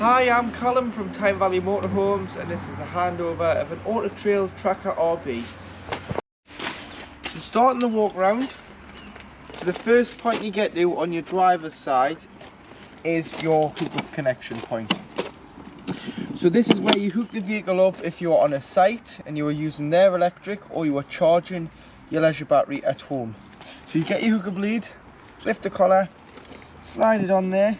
Hi, I'm Callum from Time Valley Motorhomes, and this is the handover of an Auto Trail Tracker RB. So starting the walk round, so the first point you get to on your driver's side is your hookup connection point. So this is where you hook the vehicle up if you are on a site and you are using their electric, or you are charging your leisure battery at home. So you get your hookup lead, lift the collar, slide it on there,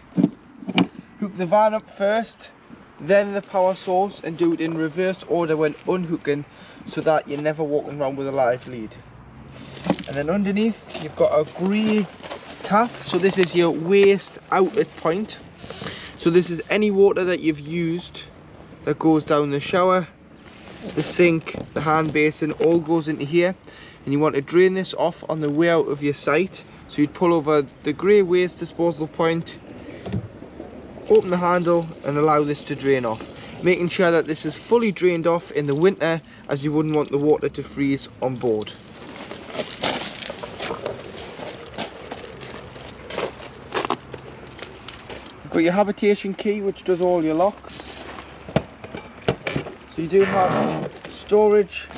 hook the van up first, then the power source, and do it in reverse order when unhooking, so that you're never walking around with a live lead. And then underneath you've got a grey tap, so this is your waste outlet point. So this is any water that you've used that goes down the shower, the sink, the hand basin, all goes into here, and you want to drain this off on the way out of your site. So you'd pull over the grey waste disposal point, open the handle and allow this to drain off, making sure that this is fully drained off in the winter, as you wouldn't want the water to freeze on board. You've got your habitation key, which does all your locks. So you do have storage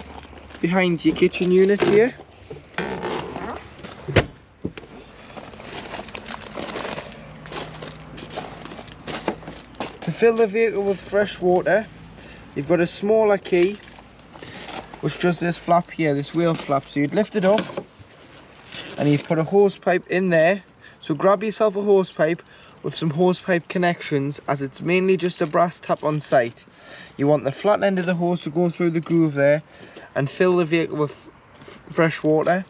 behind your kitchen unit here. To fill the vehicle with fresh water, you've got a smaller key which does this flap here, this wheel flap. So you'd lift it up and you put a hose pipe in there. So grab yourself a hose pipe with some hose pipe connections, as it's mainly just a brass tap on site. You want the flat end of the hose to go through the groove there and fill the vehicle with fresh water.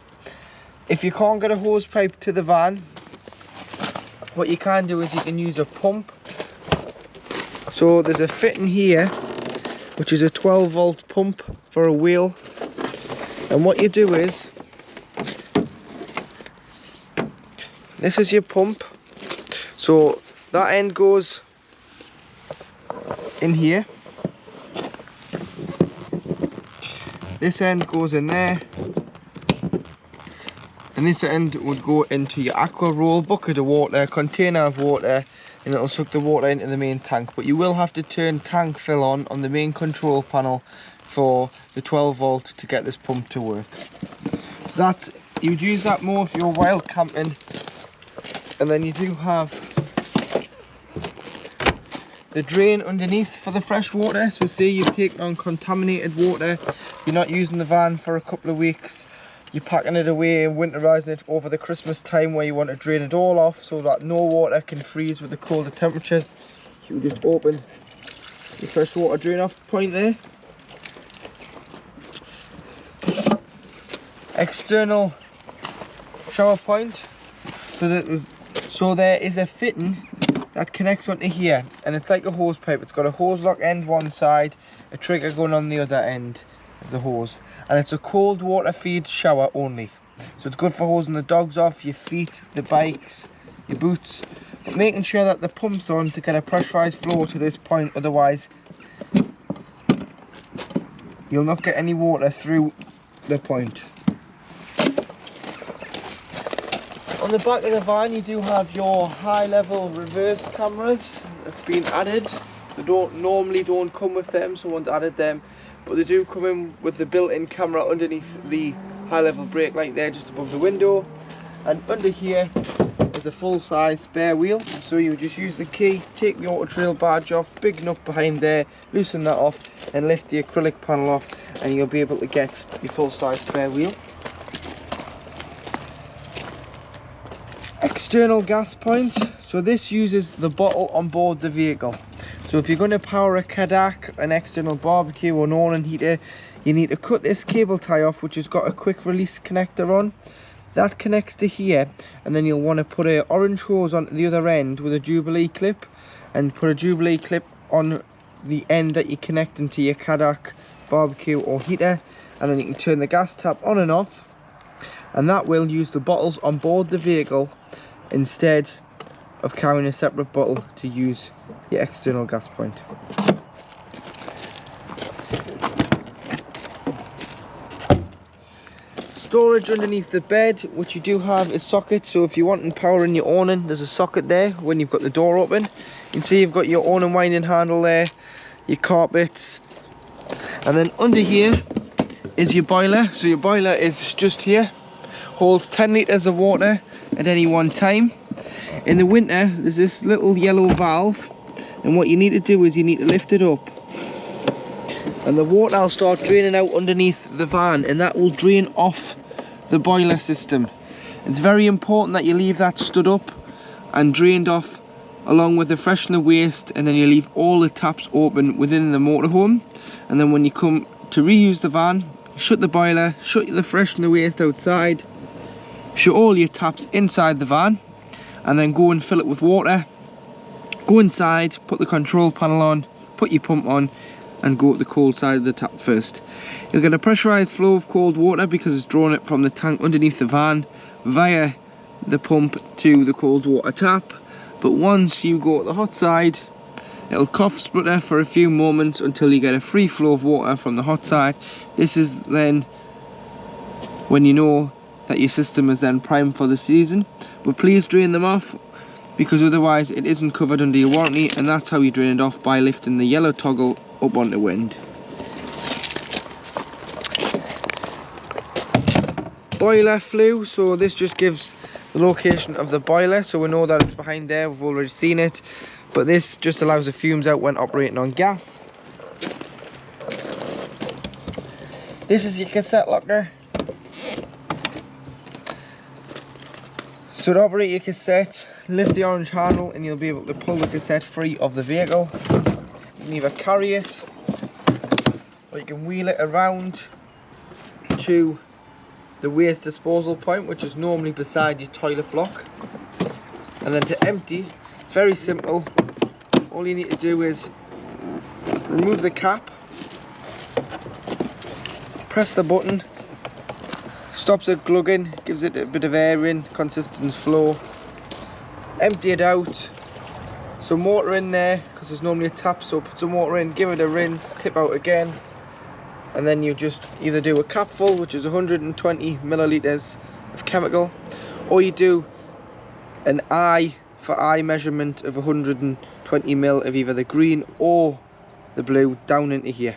If you can't get a hose pipe to the van, what you can do is you can use a pump. So there's a fitting here which is a 12-volt pump for a wheel, and what you do is, this is your pump, so that end goes in here, this end goes in there, and this end would go into your aqua roll bucket of water, container of water, and it'll suck the water into the main tank. But you will have to turn tank fill on the main control panel for the 12-volt to get this pump to work. So that's, you'd use that more if you're wild camping. And then you do have the drain underneath for the fresh water. So say you've taken on contaminated water, you're not using the van for a couple of weeks, you're packing it away and winterizing it over the Christmas time, where you want to drain it all off so that no water can freeze with the colder temperatures. You just open the fresh water drain off point there. External shower point. So there is a fitting that connects onto here, and it's like a hose pipe. It's got a hose lock end one side, a trigger going on the other end of the hose, and it's a cold water feed shower only. So it's good for hosing the dogs off, your feet, the bikes, your boots, but making sure that the pump's on to get a pressurized flow to this point, otherwise you'll not get any water through the point. On the back of the van you do have your high level reverse cameras that's been added. They normally don't come with them, someone's added them, but they do come in with the built-in camera underneath the high level brake light there, just above the window. And under here is a full-size spare wheel, so you just use the key, take the Auto Trail badge off, big nut behind there, loosen that off and lift the acrylic panel off, and you'll be able to get your full-size spare wheel. External gas point, so this uses the bottle on board the vehicle. So if you're going to power a Kadak, an external barbecue or an awning heater, you need to cut this cable tie off, which has got a quick release connector on. That connects to here, and then you'll want to put an orange hose on the other end with a Jubilee clip, and put a Jubilee clip on the end that you're connecting to your Kadak, barbecue or heater, and then you can turn the gas tap on and off, and that will use the bottles on board the vehicle instead of carrying a separate bottle to use your external gas point. Storage underneath the bed, which you do have is socket, so if you want power in your awning, there's a socket there when you've got the door open. can see you've got your on and winding handle there, your carpets, and then under here is your boiler. So your boiler is just here, holds 10 litres of water at any one time. In the winter there's this little yellow valve, and what you need to do is you need to lift it up, and the water will start draining out underneath the van, and that will drain off the boiler system. It's very important that you leave that stood up and drained off along with the freshener waste, and then you leave all the taps open within the motorhome. And then when you come to reuse the van, shut the boiler, shut the freshener waste outside, shut all your taps inside the van, and then go and fill it with water. Go inside, put the control panel on, put your pump on, and go to the cold side of the tap first. You'll get a pressurised flow of cold water because it's drawn it from the tank underneath the van via the pump to the cold water tap. But once you go to the hot side, it'll cough splutter for a few moments until you get a free flow of water from the hot side. This is then when you know that your system is then primed for the season. But please drain them off, because otherwise it isn't covered under your warranty, and that's how you drain it off, by lifting the yellow toggle up on the wind. Boiler flue, so this just gives the location of the boiler, so we know that it's behind there. We've already seen it, but this just allows the fumes out when operating on gas. This is your cassette locker. So to operate your cassette, lift the orange handle and you'll be able to pull the cassette free of the vehicle. You can either carry it, or you can wheel it around to the waste disposal point, which is normally beside your toilet block. And then to empty, it's very simple. All you need to do is remove the cap, press the button, stops it glugging, gives it a bit of air in, consistent flow. Empty it out, some water in there because there's normally a tap, so put some water in, give it a rinse, tip out again, and then you just either do a cap full, which is 120 millilitres of chemical, or you do an eye for eye measurement of 120 ml of either the green or the blue down into here.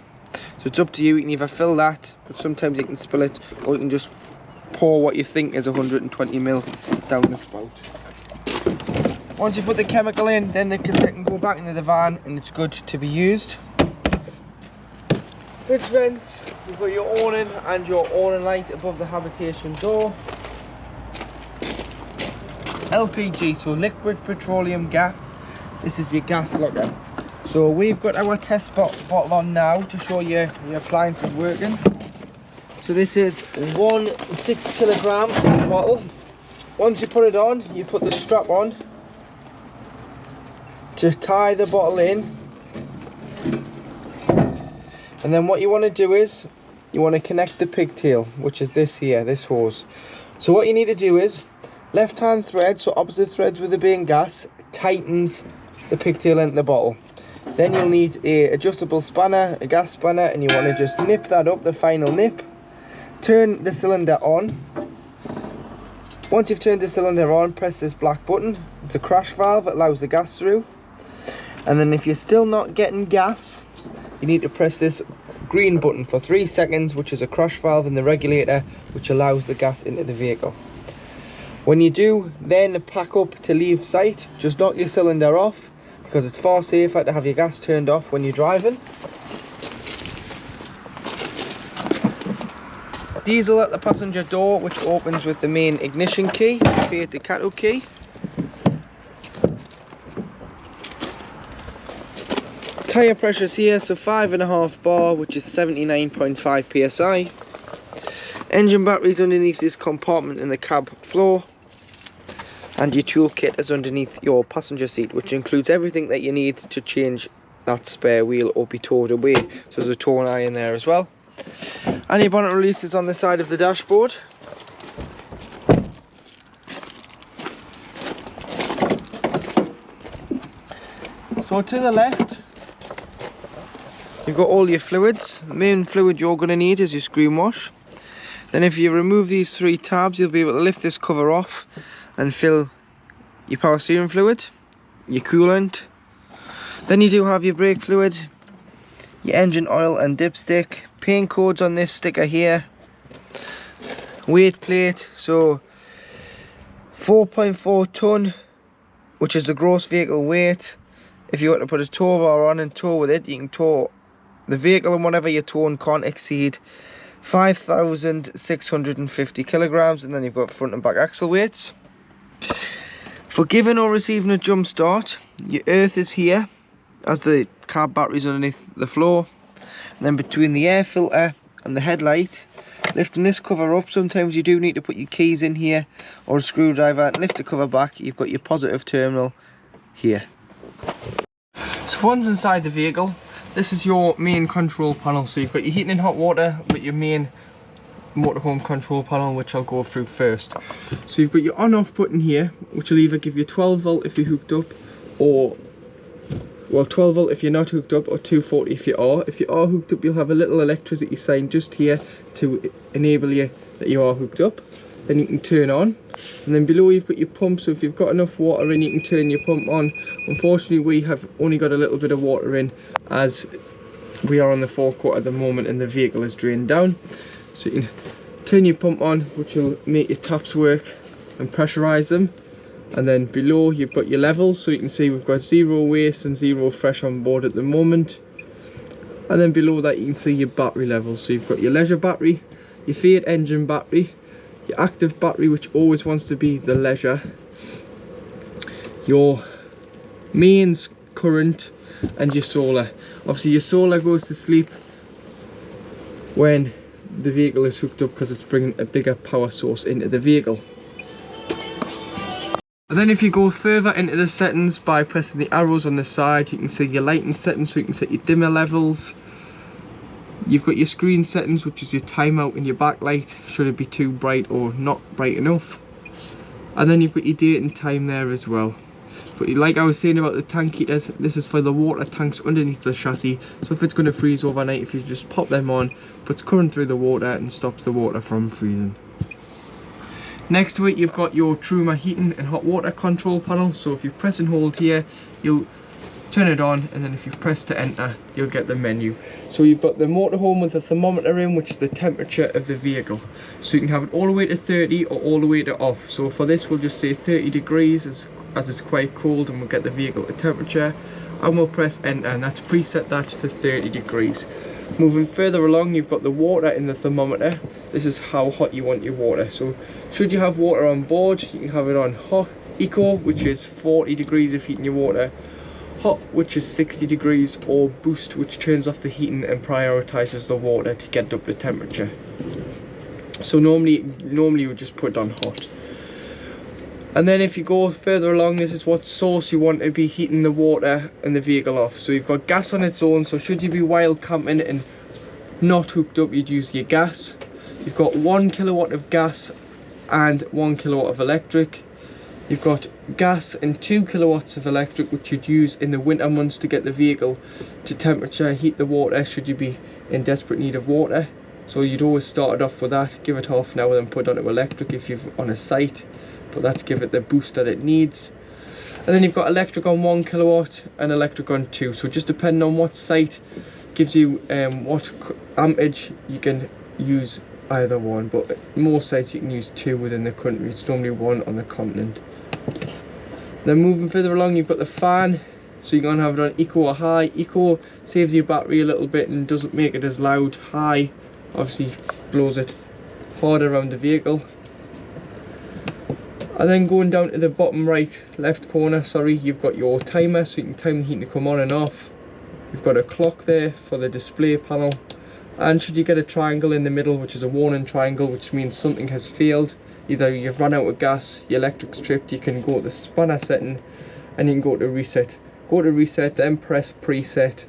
So it's up to you. You can either fill that, but sometimes you can spill it, or you can just pour what you think is 120 ml down the spout. Once you put the chemical in, then the cassette can go back into the van and it's good to be used. Fridge vents, you've got your awning and your awning light above the habitation door. LPG, so liquid petroleum gas. This is your gas locker. So we've got our test bottle on now to show you your appliance is working. So this is 1 6 kilogram bottle. Once you put it on, you put the strap on to tie the bottle in, and then what you want to do is you want to connect the pigtail, which is this here, this hose. So what you need to do is left hand thread, so opposite threads with the being gas, tightens the pigtail into the bottle. Then you'll need a adjustable spanner, a gas spanner, and you want to just nip that up, the final nip. Turn the cylinder on. Once you've turned the cylinder on, press this black button. It's a crash valve that allows the gas through. And then if you're still not getting gas, you need to press this green button for 3 seconds, which is a crash valve in the regulator, which allows the gas into the vehicle. When you do then pack up to leave site, just knock your cylinder off, because it's far safer to have your gas turned off when you're driving. Diesel at the passenger door, which opens with the main ignition key, Fiat Ducato key. Tyre pressures here, so 5.5 bar, which is 79.5 psi. Engine batteries underneath this compartment in the cab floor, and your toolkit is underneath your passenger seat, which includes everything that you need to change that spare wheel or be towed away. So there's a towing eye in there as well. And your bonnet release is on the side of the dashboard. So to the left, you've got all your fluids. The main fluid you're going to need is your screen wash. Then if you remove these 3 tabs, you'll be able to lift this cover off and fill your power steering fluid, your coolant, Then you do have your brake fluid, your engine oil and dipstick, paint codes on this sticker here, weight plate, so 4.4 ton, which is the gross vehicle weight. If you want to put a tow bar on and tow with it, you can tow the vehicle, and whatever you're towing can't exceed 5,650 kilograms. And then you've got front and back axle weights. For giving or receiving a jump start, your earth is here as the car battery's underneath the floor, and then between the air filter and the headlight, lifting this cover up, sometimes you do need to put your keys in here or a screwdriver and lift the cover back. You've got your positive terminal here. So once inside the vehicle, this is your main control panel. So you've got your heating and hot water with your main motorhome control panel, which I'll go through first. So you've got your on off button here, which will either give you 12 volt if you're hooked up, or, well, 12 volt if you're not hooked up, or 240 if you are. If you are hooked up, you'll have a little electricity sign just here to enable you that you are hooked up. Then you can turn on, and then below you've got your pump. So if you've got enough water in, you can turn your pump on. Unfortunately, we have only got a little bit of water in, as we are on the forecourt at the moment and the vehicle is drained down. So you can turn your pump on, which will make your taps work and pressurize them. And then below you've got your levels, so you can see we've got 0 waste and 0 fresh on board at the moment. And then below that you can see your battery levels. So you've got your leisure battery, your Fiat engine battery, your active battery, which always wants to be the leisure, your mains current, and your solar. Obviously your solar goes to sleep when the vehicle is hooked up, because it's bringing a bigger power source into the vehicle. And then if you go further into the settings by pressing the arrows on the side, you can see your lighting settings, so you can set your dimmer levels. You've got your screen settings, which is your timeout and your backlight, should it be too bright or not bright enough. And then you've got your date and time there as well. But like I was saying about the tank heaters, this is for the water tanks underneath the chassis. So if it's going to freeze overnight, if you just pop them on, puts current through the water and stops the water from freezing. Next to it, you've got your Truma heating and hot water control panel. So if you press and hold here, you'll turn it on, and then if you press to enter, you'll get the menu. So you've got the motorhome with the thermometer in, which is the temperature of the vehicle. So you can have it all the way to 30 or all the way to off. So for this, we'll just say 30 degrees as it's quite cold, and we'll get the vehicle at temperature, and we'll press enter, and that's preset that to 30 degrees. Moving further along, you've got the water in the thermometer. This is how hot you want your water. So should you have water on board, you can have it on hot, eco, which is 40 degrees of heating your water, hot, which is 60 degrees, or boost, which turns off the heating and prioritizes the water to get up to temperature. So normally you would just put it on hot. And then if you go further along, this is what source you want to be heating the water and the vehicle off. So you've got gas on its own, so should you be wild camping and not hooked up, you'd use your gas. You've got 1 kilowatt of gas and 1 kilowatt of electric. You've got gas and 2 kilowatts of electric, which you'd use in the winter months to get the vehicle to temperature, heat the water should you be in desperate need of water. So you'd always start it off with that, give it half an hour, then put on to electric if you're on a site. But that's give it the boost that it needs. And then you've got electric on 1 kilowatt and electric on 2. So just depending on what site gives you what amperage, you can use either one. But most sites you can use 2 within the country. It's normally 1 on the continent. Then moving further along, you've got the fan. So you're going to have it on eco or high. Eco saves your battery a little bit and doesn't make it as loud. High obviously blows it harder around the vehicle. And then going down to the bottom left corner, you've got your timer, so you can time the heating to come on and off. You've got a clock there for the display panel, and should you get a triangle in the middle, which is a warning triangle, which means something has failed, either you've run out of gas, your electric's tripped, you can go to the spanner setting and you can go to reset. Go to reset, then press preset.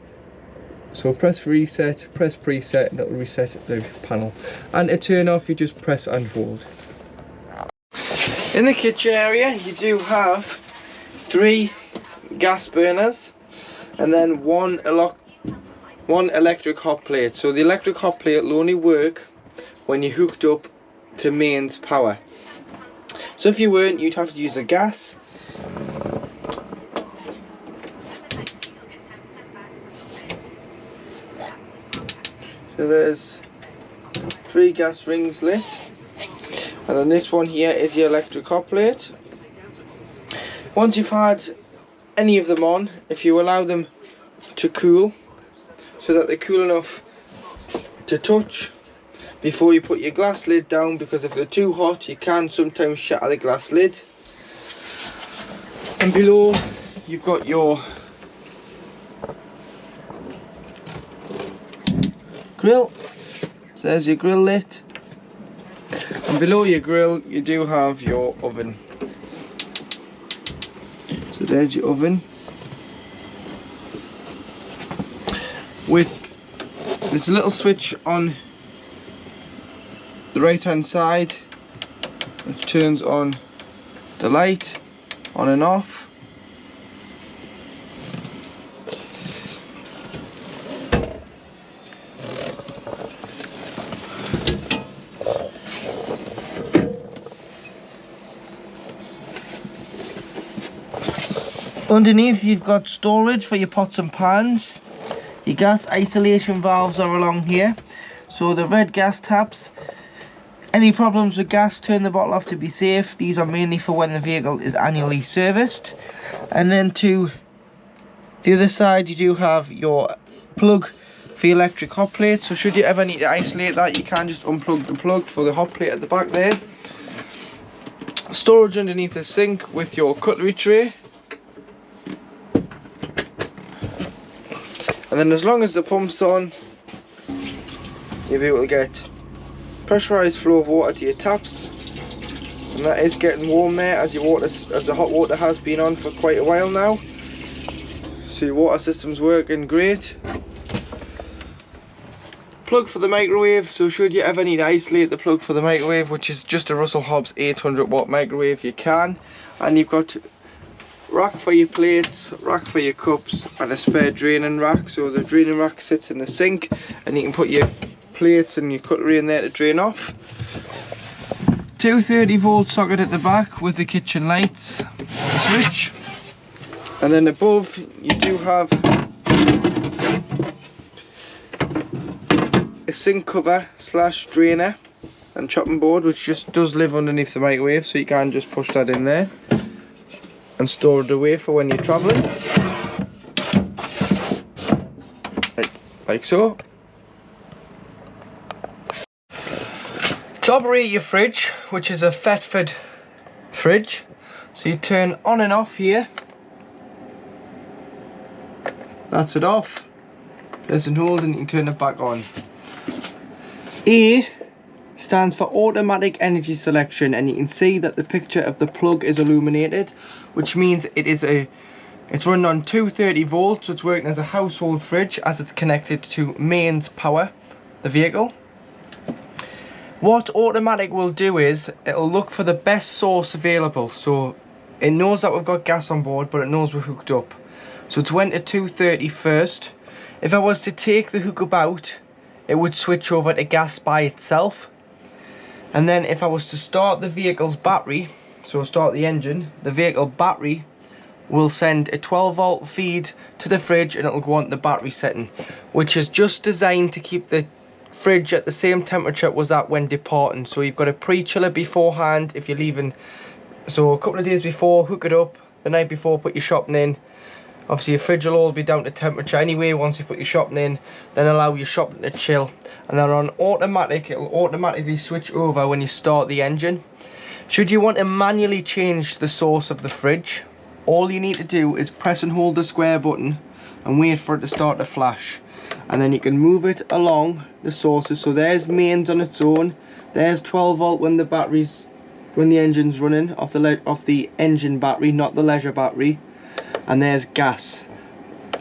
So press reset, press preset, and it'll reset the panel. And to turn off, you just press and hold. In the kitchen area, you do have 3 gas burners and then one electric hot plate. So the electric hot plate will only work when you're hooked up to mains power. So if you weren't, you'd have to use the gas. So there's 3 gas rings lit, and then this one here is your electric hot plate. Once you've had any of them on, if you allow them to cool so that they're cool enough to touch before you put your glass lid down, because if they're too hot you can sometimes shatter the glass lid. And below you've got your grill. So there's your grill lit, and below your grill you do have your oven. So there's your oven with this little switch on the right hand side which turns on the light on and off. Underneath you've got storage for your pots and pans. Your gas isolation valves are along here. So the red gas taps, any problems with gas, turn the bottle off to be safe. These are mainly for when the vehicle is annually serviced. And then to the other side you do have your plug for your electric hot plate. So should you ever need to isolate that, you can just unplug the plug for the hot plate at the back there. Storage underneath the sink with your cutlery tray. And then as long as the pump's on, you'll be able to get pressurised flow of water to your taps, and that is getting warm there as the hot water has been on for quite a while now. So your water system's working great. Plug for the microwave, so should you ever need to isolate the plug for the microwave, which is just a Russell Hobbs 800-watt microwave, you can. And you've got rack for your plates, rack for your cups, and a spare draining rack. So the draining rack sits in the sink and you can put your plates and your cutlery in there to drain off. 230-volt socket at the back with the kitchen lights switch. And then above you do have a sink cover slash drainer and chopping board, which just does live underneath the microwave, so you can just push that in there and store it away for when you're travelling, like so. To operate your fridge, which is a Thetford fridge, so you turn on and off here, that's it off, press and hold and you can turn it back on. A stands for automatic energy selection, and you can see that the picture of the plug is illuminated, which means it's running on 230 volts, so it's working as a household fridge as it's connected to mains power the vehicle. What automatic will do is it'll look for the best source available, so it knows that we've got gas on board, but it knows we're hooked up, so it's went to 230 first. If I was to take the hookup out, it would switch over to gas by itself. And then if I was to start the vehicle's battery, so start the engine, the vehicle battery will send a 12-volt feed to the fridge and it'll go on to the battery setting, which is just designed to keep the fridge at the same temperature it was at when departing. So you've got a pre-chiller beforehand if you're leaving, so a couple of days before, hook it up, the night before put your shopping in. Obviously your fridge will all be down to temperature anyway once you put your shopping in, then allow your shopping to chill. And then on automatic, it'll automatically switch over when you start the engine. Should you want to manually change the source of the fridge, all you need to do is press and hold the square button and wait for it to start to flash. And then you can move it along the sources. So there's mains on its own, there's 12 volt when the engine's running off the engine battery, not the leisure battery. And there's gas,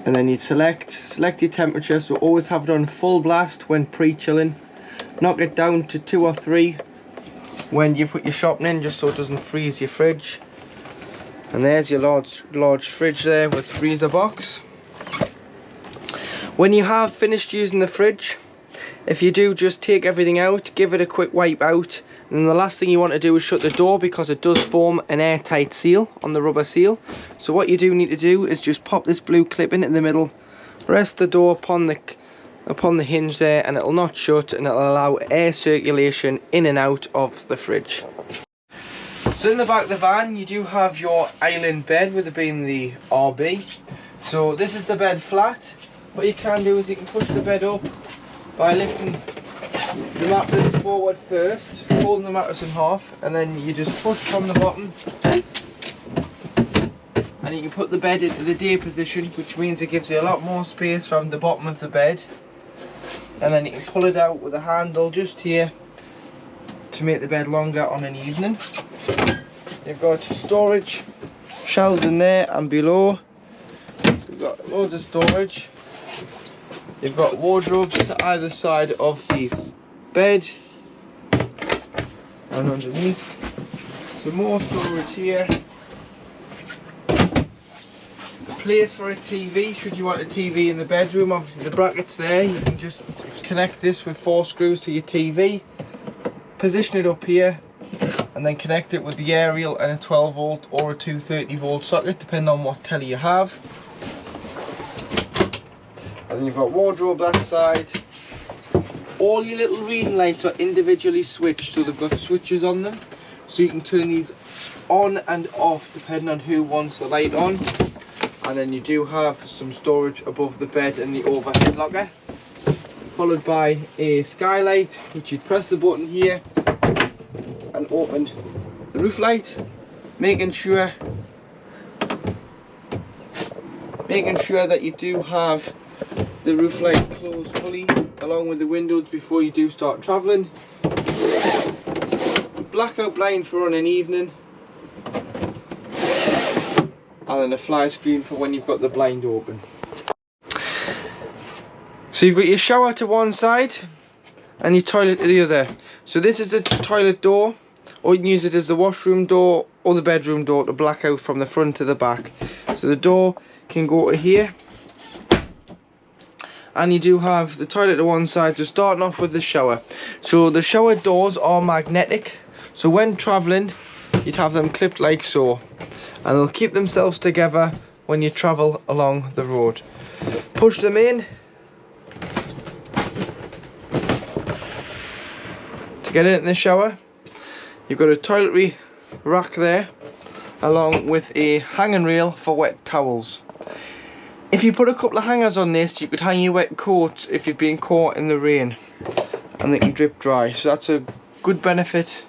and then you'd select your temperature, so always have it on full blast when pre-chilling. Knock it down to 2 or 3 when you put your shopping in, just so it doesn't freeze your fridge. And there's your large fridge there with freezer box. When you have finished using the fridge, if you do, just take everything out, give it a quick wipe out, and then the last thing you want to do is shut the door, because it does form an airtight seal on the rubber seal. So what you do need to do is just pop this blue clip in the middle, rest the door upon upon the hinge there, and it'll not shut, and it'll allow air circulation in and out of the fridge. So in the back of the van you do have your island bed, with it being the RB. So this is the bed flat. What you can do is you can push the bed up by lifting the mattress forward first, folding the mattress in half, and then you just push from the bottom, and you can put the bed into the day position, which means it gives you a lot more space from the bottom of the bed. And then you can pull it out with a handle just here to make the bed longer on an evening. You've got storage shelves in there and below. You've got loads of storage. You've got wardrobes to either side of the bed and underneath. Some more storage here. Place for a TV, should you want a TV in the bedroom. Obviously the brackets there, you can just connect this with 4 screws to your TV, position it up here, and then connect it with the aerial and a 12 volt or a 230 volt socket, depending on what telly you have. And then you've got wardrobe that side. All your little reading lights are individually switched, so they've got switches on them, so you can turn these on and off depending on who wants the light on. And then you do have some storage above the bed and the overhead locker, followed by a skylight, which you'd press the button here and open the roof light, making sure that you do have the roof light closed fully along with the windows before you do start travelling. Blackout blind for on an evening, and then a fly screen for when you've got the blind open. So you've got your shower to one side and your toilet to the other. So this is the toilet door, or you can use it as the washroom door or the bedroom door to black out from the front to the back. So the door can go to here, and you do have the toilet to one side. So starting off with the shower. So the shower doors are magnetic, so when travelling you'd have them clipped like so, and they'll keep themselves together when you travel along the road. Push them in to get in the shower. You've got a toiletry rack there, along with a hanging rail for wet towels. If you put a couple of hangers on this, you could hang your wet coats if you've been caught in the rain, and they can drip dry. So that's a good benefit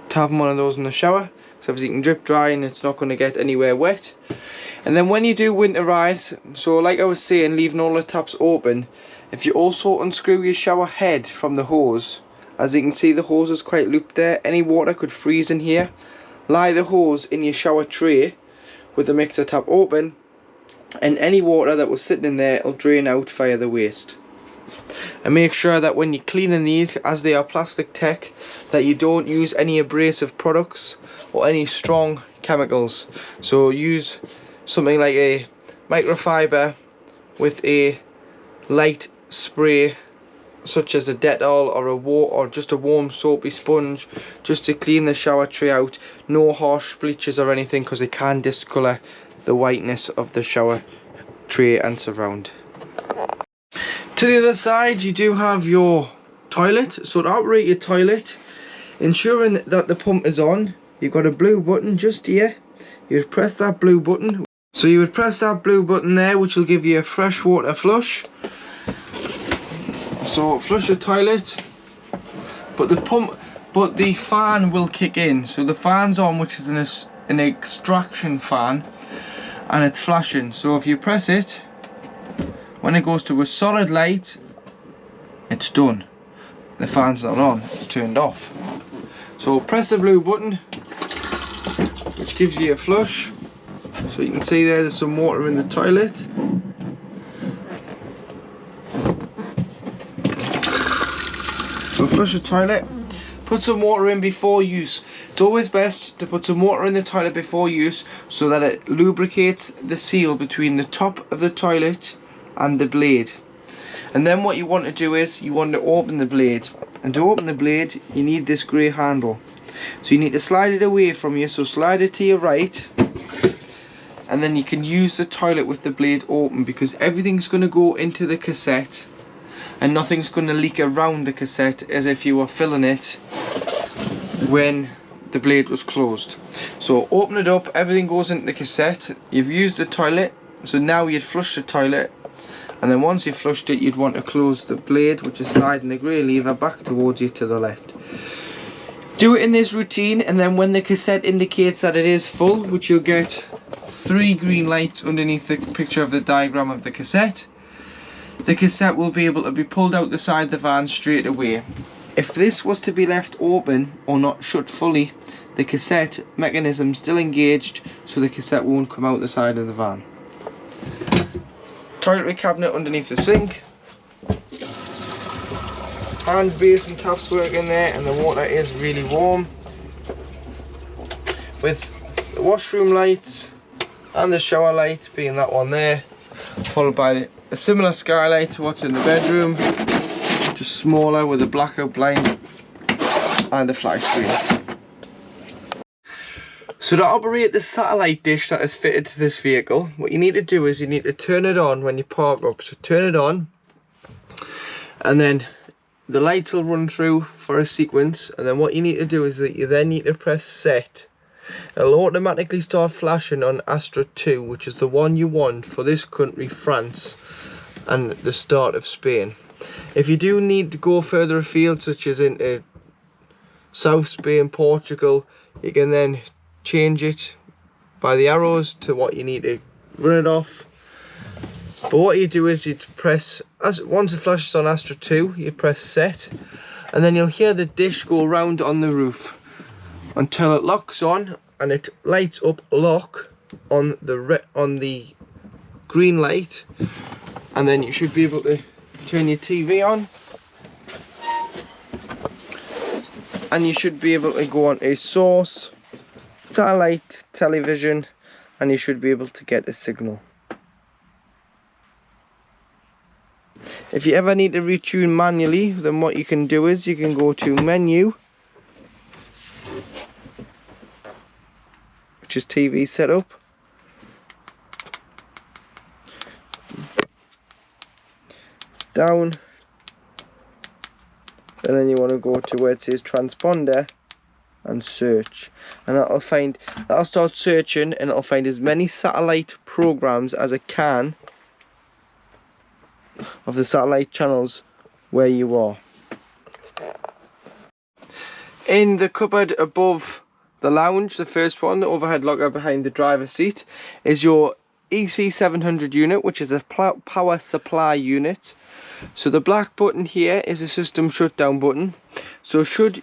to having one of those in the shower. So obviously you can drip dry and it's not going to get anywhere wet. And then when you do winterize, so like I was saying, leaving all the taps open, if you also unscrew your shower head from the hose, as you can see the hose is quite looped there, any water could freeze in here. Lie the hose in your shower tray with the mixer tap open, and any water that was sitting in there will drain out via the waste. And make sure that when you're cleaning these, as they are plastic tech, that you don't use any abrasive products or any strong chemicals. So use something like a microfiber with a light spray, such as a Dettol or just a warm soapy sponge, just to clean the shower tray out. No harsh bleaches or anything, because they can discolour the whiteness of the shower tray and surround. To the other side you do have your toilet. So to operate your toilet, ensuring that the pump is on, you've got a blue button just here. You would press that blue button. So you would press that blue button there, which will give you a fresh water flush. So flush your toilet, but the fan will kick in. So the fan's on, which is an extraction fan, and it's flashing. So if you press it, when it goes to a solid light, it's done. The fan's not on, it's turned off. So press the blue button, which gives you a flush. So you can see there's some water in the toilet. So flush the toilet, put some water in before use. It's always best to put some water in the toilet before use, so that it lubricates the seal between the top of the toilet and the blade. And then what you want to do is you want to open the blade, and to open the blade you need this grey handle. So you need to slide it away from you, so slide it to your right, and then you can use the toilet with the blade open, because everything's going to go into the cassette and nothing's going to leak around the cassette as if you were filling it when the blade was closed. So open it up, everything goes into the cassette. You've used the toilet, so now you'd flush the toilet, and then once you've flushed it, you'd want to close the blade, which is sliding the grey lever back towards you to the left. Do it in this routine, and then when the cassette indicates that it is full, which you'll get 3 green lights underneath the picture of the diagram of the cassette will be able to be pulled out the side of the van straight away. If this was to be left open or not shut fully, the cassette mechanism still engaged, so the cassette won't come out the side of the van. Toiletry cabinet underneath the sink. Hand basin taps work in there, and the water is really warm. With the washroom lights and the shower light being that one there, followed by a similar skylight to what's in the bedroom, just smaller with a blackout blind and a fly screen. So to operate the satellite dish that is fitted to this vehicle, what you need to do is you need to turn it on when you park up. So turn it on, and then the lights will run through for a sequence, and then what you need to do is that you then need to press set. It'll automatically start flashing on Astra 2, which is the one you want for this country, France, and the start of Spain. If you do need to go further afield, such as into South Spain, Portugal, you can then change it by the arrows to what you need to run it off. But what you do is you press, once it flashes on Astra 2, you press set, and then you'll hear the dish go round on the roof until it locks on, and it lights up lock on the green light, and then you should be able to turn your TV on, and you should be able to go on a source, satellite, television, and you should be able to get a signal. If you ever need to retune manually, then what you can do is you can go to menu, which is TV setup, down, and then you want to go to where it says transponder and search, and that'll start searching, and it'll find as many satellite programs as it can of the satellite channels where you are. In the cupboard above the lounge, the first one, the overhead locker behind the driver's seat, is your EC700 unit, which is a power supply unit. So the black button here is a system shutdown button. So should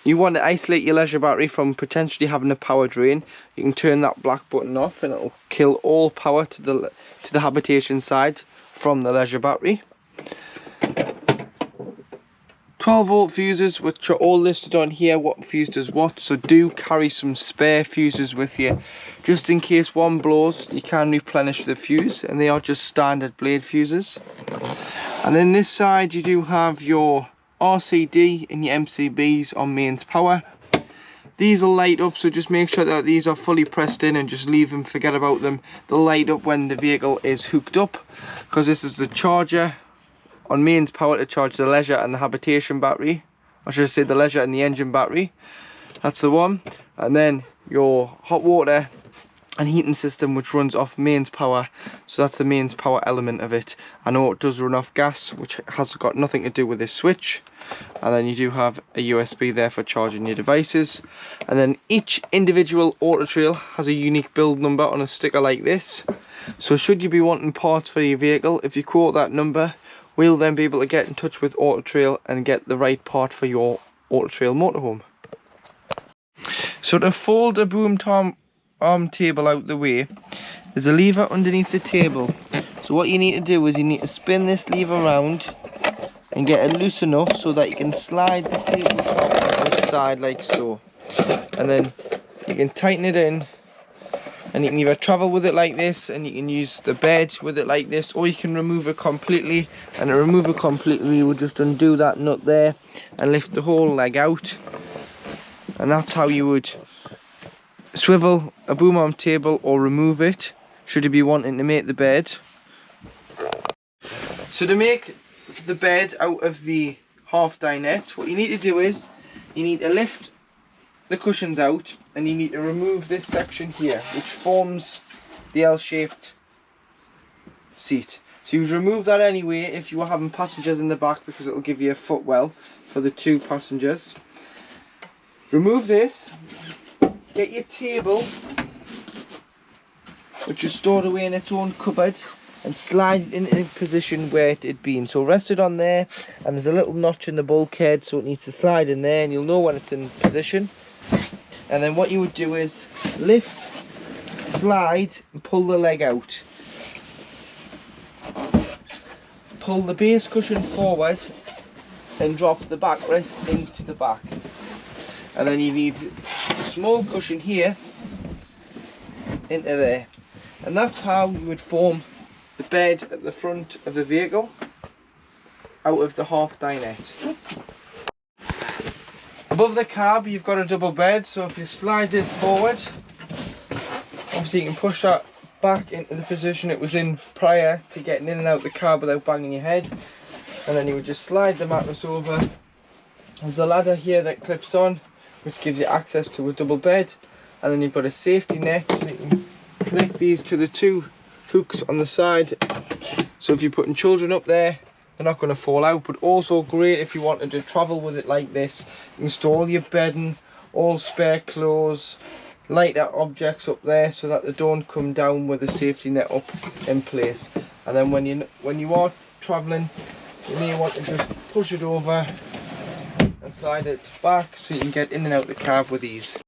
you want to isolate your leisure battery from potentially having a power drain, you can turn that black button off, and it'll kill all power to the habitation side from the leisure battery. 12 volt fuses, which are all listed on here, what fuse does what, so do carry some spare fuses with you, just in case one blows. You can replenish the fuse, and they are just standard blade fuses. And then this side you do have your RCD and your MCBs on mains power. These will light up, so just make sure that these are fully pressed in and just leave them, forget about them. They'll light up when the vehicle is hooked up, because this is the charger on mains power to charge the leisure and the habitation battery. I should say the leisure and the engine battery. That's the one. And then your hot water and heating system, which runs off mains power, so that's the mains power element of it. I know it does run off gas, which has got nothing to do with this switch. And then you do have a USB there for charging your devices. And then each individual auto trail has a unique build number on a sticker like this. So should you be wanting parts for your vehicle, if you quote that number, we'll then be able to get in touch with Auto Trail and get the right part for your Auto Trail motorhome. So to fold a boom arm table out the way, there's a lever underneath the table. So what you need to do is you need to spin this lever around and get it loose enough so that you can slide the tabletop to its side like so. And then you can tighten it in, and you can either travel with it like this, and you can use the bed with it like this, or you can remove it completely. And to remove it completely, you would just undo that nut there and lift the whole leg out, and that's how you would swivel a boom arm table or remove it should you be wanting to make the bed. So to make the bed out of the half dinette, what you need to do is you need to lift the cushions out and you need to remove this section here which forms the L-shaped seat. So you would remove that anyway if you were having passengers in the back, because it will give you a footwell for the 2 passengers. Remove this, get your table which is stored away in its own cupboard and slide it into the position where it had been. So rest it on there, and there's a little notch in the bulkhead so it needs to slide in there, and you'll know when it's in position. And then what you would do is lift, slide and pull the leg out. Pull the base cushion forward and drop the backrest into the back. And then you need a small cushion here into there. And that's how you would form the bed at the front of the vehicle out of the half dinette. Above the cab you've got a double bed, so if you slide this forward, obviously you can push that back into the position it was in prior to getting in and out the cab without banging your head. And then you would just slide the mattress over. There's a ladder here that clips on which gives you access to a double bed, and then you've got a safety net so you can connect these to the 2 hooks on the side, so if you're putting children up there they're not going to fall out. But also great if you wanted to travel with it like this, you can store all your bedding, all spare clothes, lighter objects up there so that they don't come down with the safety net up in place. And then when you are travelling, you may want to just push it over and slide it back so you can get in and out the cab with ease.